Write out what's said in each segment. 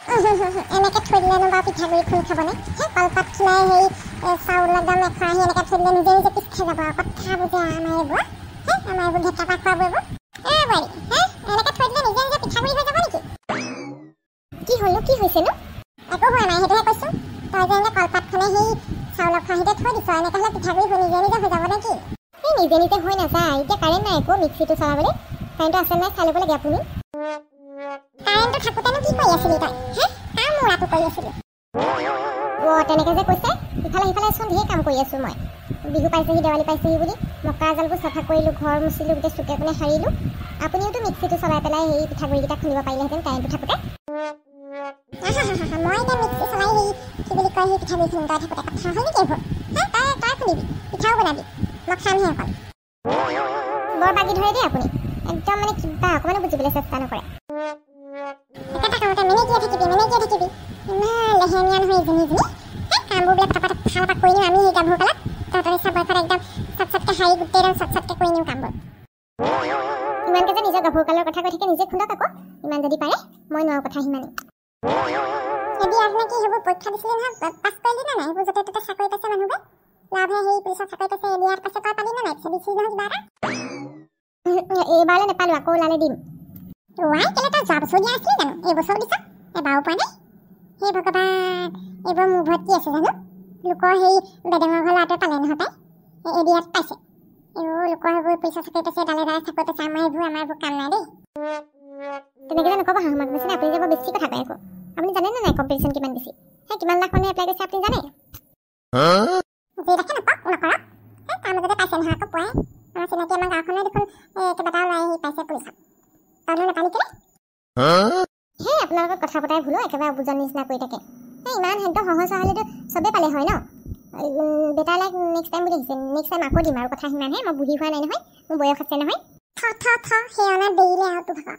এনেকৈ থৈ দিলেনো বাৰু পিঠাগুড়ি খুন্দি খাবনে? সেই কলপাত খোলাই সেই চাউল একদম এখৰাহি এনেকৈ থৈ দিলে নিজে নিজে পিছ খাই যাব আৰু কথা বুজে আমাৰ এইবোৰ আমাৰ এইবোৰ ঘেটা পা খোৱাব এইবোৰ বোৱাৰী এনেকৈ থৈ দিলে নিজে নিজে পিঠাগুড়ি হৈ যাব নেকি? কি হ'লনো কি হৈছেনো? একো হোৱা নাই সেইটোহে কৈছোঁ। তই যে এনেকৈ কলপাতখনে সেই চাউলৰ খৰাহিতে থৈ দিছ এনেকৈ হ'লে পিঠাগুড়ি নিজে নিজে হৈ যাব নেকি? এই নিজে নিজে হৈ নাযায়। এতিয়া কাৰেণ্ট নাই একো মিক্সিটো চলাবলৈ। কাৰেণ্টটো আছে নাই চাই ল'ব লাগে আপুনি। কাৰেণ্টটো থাকোঁতেনো কি কৰি আছিলি তই? কাৰ মূৰাটো কৰি আছিলি? তেনেকৈ যে কৈছে ইফালে সিফালে চোন ঢেৰ কাম কৰি আছোঁ মই। বিহু পাইছেহি দেৱালী পাইছেহি বুলি মকা জালবোৰ চাফা কৰিলোঁ, ঘৰ মুচিলোঁ, গোটেই চুকে কোণে সাৰিলোঁ। আপুনিওতো মিক্সিটো চলাই পেলাই সেই পিঠাগুড়িকেইটা খুন্দিব পাৰিলেহেঁতেন কাৰেণ্টটো থাকোঁতে। মই এতিয়া মিক্সি চলাই সেই কি বুলি কয় সেই পিঠাগুড়ি খুন্দি তই থাকোঁতে কথা হ'ল নেকি এইবোৰ? তই খুন্দিবি পিঠাও বনাবি মই খামহে অকল। বৰ বাগি ধৰে দেই আপুনি। একদম মানে কিবা অকণমানো বুজিবলৈ চেষ্টা নকৰে। একেটা কামতে মেনেকিয়ে থাকিবি ইমান লেহেমীয়া নহয় ইজনী কামবোৰ বোলে পটাপট ভাল কৰি নিওঁ আমি সেই গাভৰু কালত তহঁতৰ নিচিনা বয়সত একদম চটচটকৈ সাৰি গোটেই একদম চটচটকৈ কৰি নিওঁ কামবোৰ। ইমানকৈ যে নিজৰ গাভৰু কালৰ কথা কৈ থাকে নিজে খুন্দক আকৌ ইমান যদি পাৰে। মই নোৱাৰো কথা সিমানেই। এদি আজ নেকি সেইবোৰ পৰীক্ষা দিছিলি নহয় পাছ কৰিলি নে নাই? সেইবোৰ য'তে ত'তে চাকৰি পাইছে মানুহবোৰে লাভে সেই পুলিচত চাকৰি পাইছে এদিয়াৰ পাছে তই পালি নে নাই? দিছিলি নহয় কিবা এটা? এইবাৰলৈ নেপালোঁ আকৌ ওলালে দিম। কেলৈ তই যোৱা বছৰ দিয়া আছিলি জানো? এইবছৰ দিছ এবাৰো পোৱা নাই? সেই ভগৱান এইবোৰ মোৰ ঘৰত কি আছে জানো? লোকৰ সেই বেডেঙৰ ঘৰ ল'ৰাটোৱে পালে নহয় তাই এদিয়াত পাইছে। এইবোৰ লোকৰ সেইবোৰ পুলিচৰ চাকৰি পাইছে ডালে চাকৰি পাইছে আমাৰ এইবোৰ কাম নাই দেই। তেনেকৈ যে নক'ব হাঁহমাক নিচিনা আপুনি যে বৰ বেছি কথা কয় আকৌ। আপুনি জানেনে নাই কম্পিটিশ্যন কিমান বেছি? কিমান লাখ মানুহে এপ্লাই কৰিছে আপুনি জানে? যি দেখে নকৰক তাৰ মাজতে পাইছে নহয় আকৌ পুৱাই আমাৰ চিনাকি আমাৰ গাঁওখনে দেখোন কেইবাটাও ল'ৰাই আহি পাইছে পুলিচত। তইনো নাপালি কেলৈ? সেই আপোনাৰ লগত কথা পতাই ভুলো একেবাৰে বুজাৰ নিচিনা কৰি থাকে। ইমান সিহঁতৰ সহজ হ'লেতো চবেই পালে হয় ন? বেটাৰ লাইক নেক্সট টাইম বুলি আহিছে। নেক্সট টাইম আকৌ দিম আৰু কথা সিমানহে। মই বুঢ়ী হোৱা নাই নহয়, মোৰ বয়স আছে নহয়। সেই অনা দেৰিলে আৰু তোৰ ভাগৰ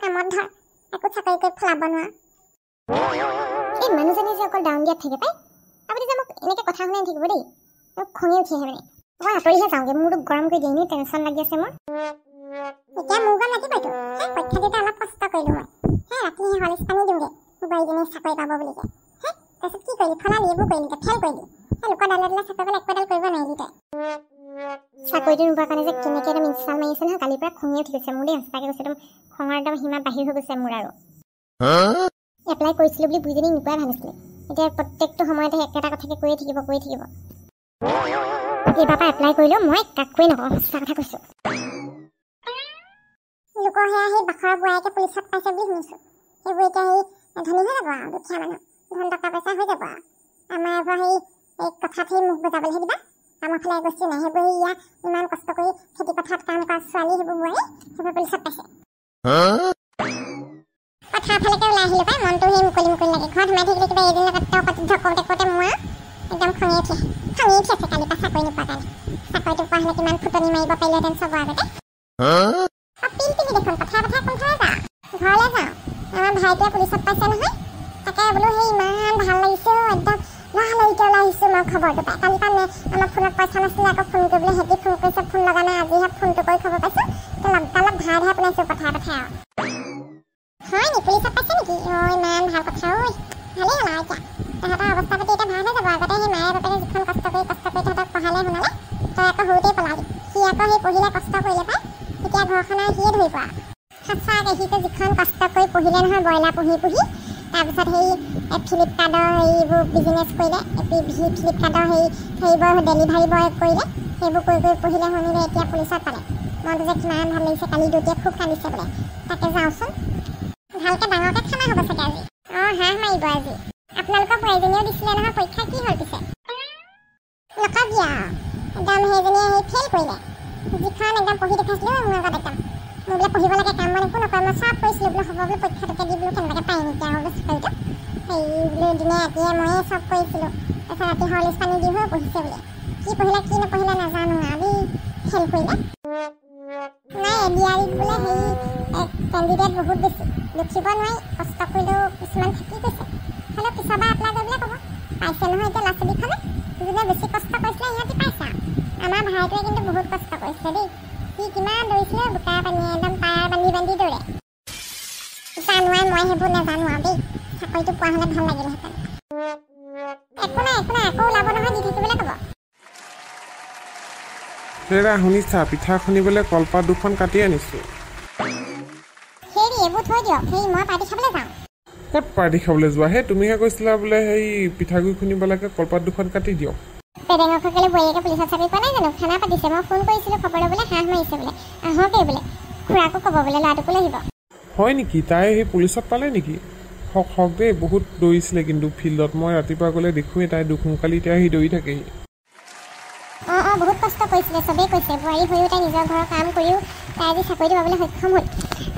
কামত ধৰ একো চাকৰি কৰি ফলাব নোৱাৰ। এই মানুহজনী যে অকল ডাউন দিয়াত থাকে পাই। আপুনি যে মোক এনেকৈ কথা শুনাই থাকিব দেই মোক খঙি উঠি আহে মানে। মই আঁতৰিহে যাওঁগৈ মোৰতো গৰম কৰি দিয়ে এনেই টেনশ্যন লাগি আছে মোৰ। এতিয়া মোৰ গান লাগিবইতো পৰীক্ষা দিওঁতে অলপ কষ্ট কৰিলোঁ মই ৰাতি হলিক্স পানী দিওঁগৈ বোৱাৰীজনী চাকৰি পাব বুলিকে। তাৰপিছত কি কৰিলি ফলালি এইবোৰ কৰিলি ফেল কৰিলি। লোকৰ ডালে চাকৰি পালে একোডাল কৰিব নোৱাৰিলি তই। চাকৰিটো নোপোৱাৰ কাৰণে যে কেনেকৈ একদম ইনষ্টাল মাৰি আছে নহয় কালিৰ পৰা খঙি উঠি গৈছে মোৰ দেই। সঁচাকৈ কৈছে একদম খঙৰ একদম সীমা বাহিৰ হৈ গৈছে মোৰ আৰু। এপ্লাই কৰিছিলোঁ বুলি বুঢ়ীজনী নোপোৱাই ভাল আছিলে। এতিয়া প্ৰত্যেকটো সময়তে একেটা কথাকে কৈয়ে থাকিব। এইবাৰ পৰা এপ্লাই কৰিলেও মই কাকোৱে নকওঁ সঁচা কথা কৈছোঁ। লোকৰ সেয়া সেই বাখৰ বোৱাৰীকে পুলিচত পাইছে বুলি শুনিছোঁ। সেইবোৰ এতিয়া সেই ধনী হৈ যাব আৰু দুখীয়া মানুহ ধন টকা পইচা হৈ যাব আৰু। আমাৰ এবাৰ সেই কথাত সেই মুখ বুজাবলৈহে দিবা। আমাৰ ফালে এগোষ্ঠী নাই সেইবোৰ ইয়াত ইমান কষ্ট কৰি খেতি পথাৰত কাম কৰা ছোৱালী সেইবোৰ বোৱাৰী সেইবোৰ পুলিচত পাইছে। পথাৰ ফালেকে ওলাই আহিলোঁ পাই মনটো সেই মুকলি লাগে। ঘৰত সোমাই থাকিলে কিবা এদিন লগত কতিদ্ধ কৰোঁতে মোৰ একদম খঙি উঠি আছে কালিৰ পৰা চাকৰি নোপোৱাৰ কাৰণে। চাকৰিটো পোৱা হ'লে কিমান ফুটনি মাৰিব পাৰিলেহেঁতেন চবৰ আগতে। পিলপিলি দেখোন পথাৰ কোনফালে যাওঁ? ঘৰলৈ যাওঁ। আমাৰ ভাইটিয়ে পুলিচত পাইছে নহয় তাকে বোলো সেই ইমান ভাল লাগিছে একদম লৰালৰিকৈ ওলাই আহিছোঁ মই খবৰটো পাই। কালি পৰা আমাৰ ফোনত পইচা নাছিলে আকৌ ফোন কৰিবলৈ সিহঁতি ফোন কৰিছে ফোন লগা নাই আজিহে ফোনটো কৰি খবৰ পাইছোঁ। অলপ ধাৰ পোনাইছোঁ পথাৰ আৰু। হয় নি পুলিচত পাইছে নেকি? ইমান ভাল কথা ভালেই হ'ল আৰু এতিয়া তাহাঁতৰ অৱস্থা পাতি এতিয়া ভাল হৈ যাব। আগতে সেই মায়ে বাপেকে যিখন কষ্ট কৰি তাহাঁতক পঢ়ালে শুনালে তই আকৌ সৰুতেই পলালি। সি আকৌ সেই পঢ়িলে কষ্ট কৰিলে পাই এতিয়া ঘৰখন আৰু সিয়ে ধৰি পোৱা। সঁচাকৈ সিটো যিখন কষ্ট কৰি পঢ়িলে নহয় ব্ৰইলাৰ পুহি তাৰপিছত সেই ফ্লিপকাৰ্টৰ সেইবোৰ বিজনেছ কৰিলে ফ্লিপকাৰ্টৰ সেইবোৰ ডেলিভাৰী বয় কৰিলে সেইবোৰ কৰি পঢ়িলে শুনিলে এতিয়া পুলিচত পালে। মনটো যে কিমান ভাল লাগিছে। কালি দুটিয়ে খুব কান্দিছে বোলে। তাকে যাওঁচোন ভালকৈ ডাঙৰকৈ খানা হ'ব চাগে আজি। হাঁহ মাৰিব আজি। আপোনালোকৰ বোৱাৰীজনীয়েও দিছিলে নহয় পৰীক্ষা কি হ'ল পিছে? নকবি আৰু একদম সেইজনীয়ে ফেইল কৰিলে। যিখন একদম পঢ়ি দেখাইছিলোঁ মোৰ আগত একদম মোৰ বোলে পঢ়িব লাগে কাম বন একো নকৰে। মই চব কৰিছিলোঁ বোলো হ'ব বোলো পৰীক্ষাটোকে দি বোলো কেনেবাকৈ পাৰিম এতিয়া আৰু চাকৰিটো সেই বোলো দিনে ৰাতিয়ে ময়ে চব কৰিছিলোঁ। তাৰপিছত ৰাতি হলিক্স পানী দি হৈ পঢ়িছে বোলে। কি পঢ়িলে কি নপঢ়িলে নাজানো আৰু ফেইল কৰিলে। নাই এডিআৰিত বোলে সেই কেণ্ডিডেট বহুত বেছি লিখিব নোৱাৰি কষ্ট কৰিলেও কিছুমান থাকি গৈছে। হ'লেও পিছৰবাৰ এপ্লাই কৰিবলৈ ক'ব। পাইছে নহয় এতিয়া ল'ৰা ছোৱালীখনে যোনে বেছি কষ্ট কৰিছিলে সিহঁতি পাইছে আৰু। আমাৰ ভাইটোৱে কিন্তু বহুত কষ্ট কৰিছে দেই। সি কিমান দৌৰিছিলে বোকা পানী একদম টায়াৰ বান্ধি দৌৰে। জানোৱাই মই সেইবোৰ নাজানো আৰু দেই চাকৰিটো পোৱা হ'লে ভাল লাগিলহেঁতেন। একো নাই আকৌ ওলাব নহয়, দি থাকিবলৈ ক'ব। হেৰা শুনিছা, পিঠা খুন্দিবলৈ কলপাত 2খন কাটি আনিছোঁ। হেৰি এইবোৰ থৈ দিয়ক, মই পাৰ্টি খাবলৈ যাওঁ। ক'ত পাৰ্টি খাবলৈ যোৱা? তুমিহে কৈছিলা বোলে পিঠাগুড়ি খুন্দিব লাগে, কলপাত 2খন কাটি দিয়ক। পেৰেঙৰ খকেলে বোৱাৰীয়েকে পুলিচত চাকৰি পোৱা নাই জানো? খানা পাতিছে, মই ফোন কৰিছিলোঁ, খবৰ ল'বলৈ হাঁহ মাৰিছে বোলে। আহকেই বোলে, খুৰাকো ক'ব বোলে, ল'ৰাটোকো লাগিব। হয় নেকি? তাই পুলিচত পালে নেকি? হওক দেই, বহুত দৌৰিছিলে কিন্তু ফিল্ডত। মই ৰাতিপুৱা গ'লে দেখোঁৱেই তাই দুখোংকালি এতিয়া দৌৰি থাকেহি। বহুত কষ্ট কৰিছিলে, চবেই কৈছে। বোৱাৰী হৈও তাই নিজৰ ঘৰৰ কাম কৰিও তাই আজি চাকৰিটো পাবলৈ সক্ষম হ'ল।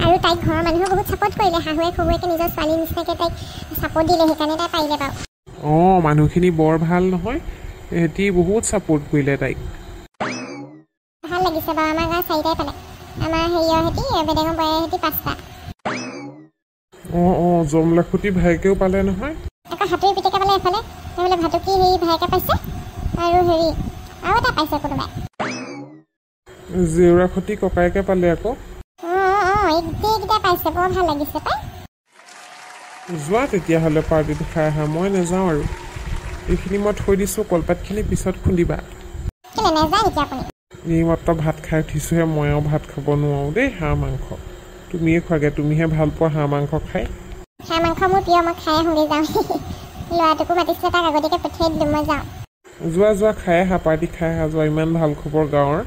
আৰু তাইক ঘৰৰ মানুহেও বহুত ছাপৰ্ট কৰিলে। শাহুৱেকে নিজৰ ছোৱালীৰ নিচিনাকৈ তাইক ছাপৰ্ট দিলে, সেইকাৰণে তাই পাৰিলে বাৰু। মানুহখিনি বৰ ভাল নহয়, সিহঁতি বহুত ছাপৰ্ট কৰিলে তাইক। ভাল লাগিছে বাৰু, আমাৰ গাঁৱৰ 4টাই পালে। আমাৰ হেৰিয়ৰ বেডেঙৰ বোৱাৰীৰ 5টা। জমলাখুটি ভায়েকেও পালে নহয়। আকৌ হাতুৰী পিতেকে পালে এফালে, সেইফালে ভাতুকি ভায়েকে পাইছে। আৰু এটা পাইছে কোনোবাই। জেউৰাখুটি ককায়েকে পালে আকৌ। এইকেইটা পাইছে, বৰ ভাল লাগিছে পাই। যোৱা তেতিয়াহ'লে পাৰ্টিটো খাই আহা, মই নাযাওঁ আৰু। এইখিনি মই থৈ দিছোঁ, কলপাতখিনি পিছত খুন্দিবা। কেলে নাযায় নেকি আপুনি? এইমাত্ৰ ভাত খাই উঠিছোঁহে, মই আৰু ভাত খাব নোৱাৰোঁ দেই। হাঁহ মাংস তুমিয়ে খোৱাগে, তুমিহে ভাল পোৱা হাঁহ মাংস খাই। হাঁহ মাংস মোৰ প্ৰিয়, মই খাই আহোঁগৈ যাওঁ। ল'ৰাটোকো মাতিছিলে, তাক আগতীয়াকৈ পঠিয়াই দিলোঁ, মই যাওঁ। যোৱা খাই আহা, পাৰ্টি খাই আহা, যোৱা। ইমান ভাল খবৰ গাঁৱৰ।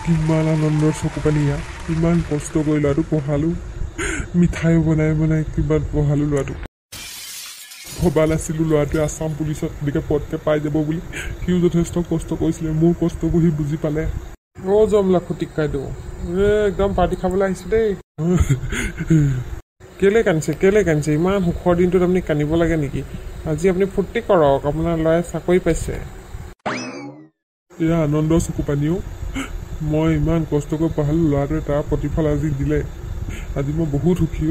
কিমান আনন্দৰ চকু পানী ইয়াত। ইমান কষ্ট কৰি ল'ৰাটোক পঢ়ালোঁ, মিঠাই বনাই কিমান পঢ়ালোঁ ল'ৰাটোক। ভবা নাছিলোঁ ল'ৰাটোৱে আছাম পুলিচত এনেকৈ পদকে পাই যাব বুলি। সিও যথেষ্ট কষ্ট কৰিছিলে, মোৰ কষ্টবোৰ সি বুজি পালে। জমলাখুটি কাইদেউ, একদম পাৰ্টি খাবলৈ আহিছোঁ দেই। কেলে কান্দিছে? ইমান সুখৰ দিনটোত আপুনি কান্দিব লাগে নেকি? আজি আপুনি ফূৰ্তি কৰক, আপোনাৰ ল'ৰাই চাকৰি পাইছে। এয়া আনন্দৰ চকু পানীও। মই ইমান কষ্ট কৰি পঢ়ালোঁ, ল'ৰাটোৱে তাৰ প্ৰতিফল আজি দিলে। আজি মই বহুত সুখী।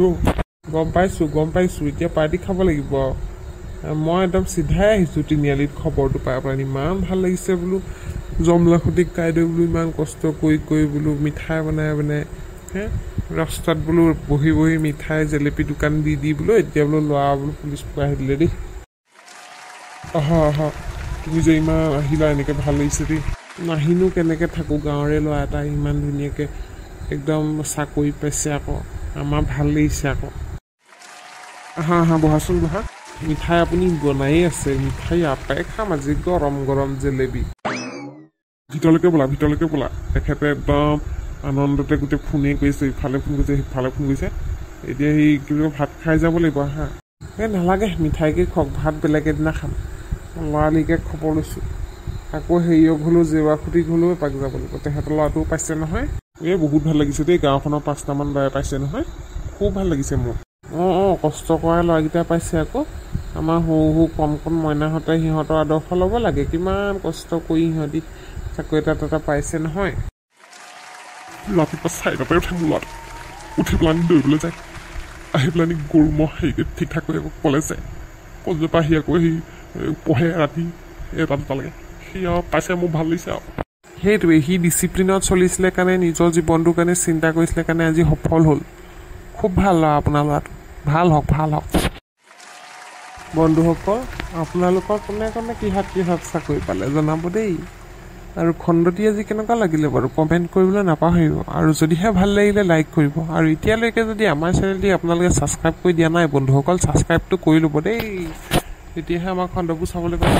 গম পাইছোঁ। এতিয়া পাৰ্টি খাব লাগিব। মই একদম চিধাই আহিছোঁ তিনিআলিত খবৰটো পাই পেলাই। ইমান ভাল লাগিছে বোলো, জমলাখুটিক কাইদেউ বোলো ইমান কষ্ট কৰি বোলো মিঠাই বনাই ৰাস্তাত বোলো বহি মিঠাই জেলেপি দোকান দি বোলো এতিয়া বোলো ল'ৰা বোলো পুলিচ পোৱাই দিলে দেই। আহা তুমি যে ইমান আহিলা, এনেকৈ ভাল লাগিছে দেই। নাহিনো কেনেকৈ থাকোঁ, গাঁৱৰে ল'ৰা এটা ইমান ধুনীয়াকৈ একদম চাকৰি পাইছে আকৌ। আমাৰ ভাল লাগিছে আকৌ। আহা বহাচোন বহা। মিঠাই আপুনি বনায়েই আছে, মিঠাই আপাই খাম আজি, গৰম জেলেপি। ভিতৰলৈকে ব'লা। তেখেতে একদম আনন্দতে গোটেই ফোনেই কৰিছে, ইফালে ফোন কৰিছে সিফালে ফোন কৰিছে। এতিয়া ভাত খাই যাব লাগিব। আহা। নালাগে, মিঠাইকে খুৱাওক, ভাত বেলেগ এদিনা খাম। ল'ৰালিকে খবৰ লৈছোঁ। আকৌ হেৰিয়ক হ'লেও জেউৰাখুটিক হ'লেও এপাক যাব লাগিব। তেখেতৰ ল'ৰাটোও পাইছে নহয়। বহুত ভাল লাগিছে দেই, গাঁওখনৰ 5টামান ল'ৰাই পাইছে নহয়, খুব ভাল লাগিছে মোৰ। কষ্ট কৰা ল'ৰাকেইটা পাইছে আকৌ। আমাৰ সৰু কণ মইনাহঁতে সিহঁতৰ আদৰ্শ ল'ব লাগে, কিমান কষ্ট কৰি সিহঁতি চাকৰি এটা পাইছে নহয়। ৰাতিপুৱা 4টাৰ পৰাই উঠে মোৰ ল'ৰাটো, উঠি পেলানি দৌৰিবলৈ যায়, আহি পেলানি গৰু ম'হ ঠিক ঠাক কৰি আকৌ কলেজ যায়। কলেজৰ পৰা আহি আকৌ পঢ়ে ৰাতি 1টা-2টালৈকে। সি আৰু পাইছে, মোৰ ভাল লাগিছে আৰু। সেইটোৱে, সি ডিচিপ্লিনত চলিছিলে কাৰণে, নিজৰ জীৱনটোৰ কাৰণে চিন্তা কৰিছিলে কাৰণে আজি সফল হ'ল। খুব ভাল ল'ৰা আপোনাৰ ল'ৰাটো, ভাল হওক। বন্ধুসকল, আপোনালোকৰ কোনে কিহত চাকৰি পালে জনাব দেই। আৰু খণ্ডটি আজি কেনেকুৱা লাগিলে বাৰু কমেণ্ট কৰিবলৈ নাপাহৰিব। আৰু যদিহে ভাল লাগিলে লাইক কৰিব। আৰু এতিয়ালৈকে যদি আমাৰ চেনেলটি আপোনালোকে ছাবস্ক্ৰাইব কৰি দিয়া নাই বন্ধুসকল, ছাবস্ক্ৰাইবটো কৰি ল'ব দেই, তেতিয়াহে আমাৰ খণ্ডবোৰ চাবলৈ পাব।